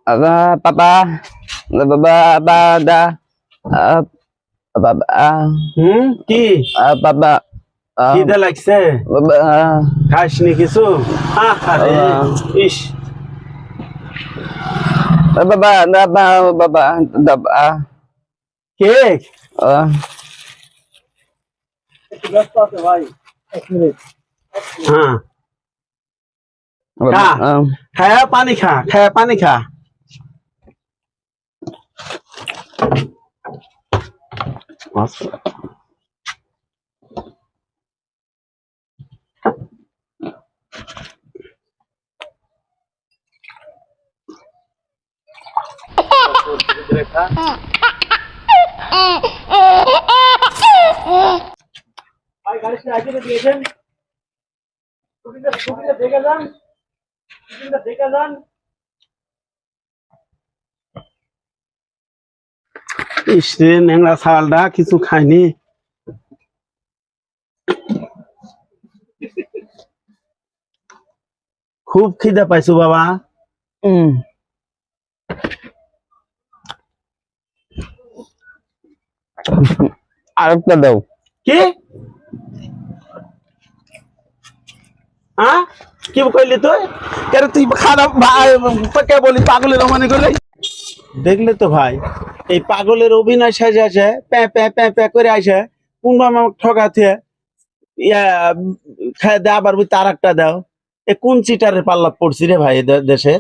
Papa, da, papa, কি papa, খিদে লাগছে খাসনি কিছু আরে ইস papa, কেক হ্যাঁ খায়া পানি খা ইস রে ন্যাংরা ছালটা কিছু খায়নি খুব খিদে পাইছো বাবা আরেকটা দাও কি হ্যাঁ কি কইলি তুই কেন তুই খারাপ কে বলি পাগলের মনে করলে দেখলে তো ভাই এই পাগলের অভিনয় সাজে আসে প্যাঁ প্যাঁ প্যাঁ প্যাঁ করে আসে কোনবা আমাকে ঠকাতে ইয়া খায় দে আবার বুঝতে আর একটা দাও এ কোন চিটারের পাল্লা পড়ছি রে ভাই দেশে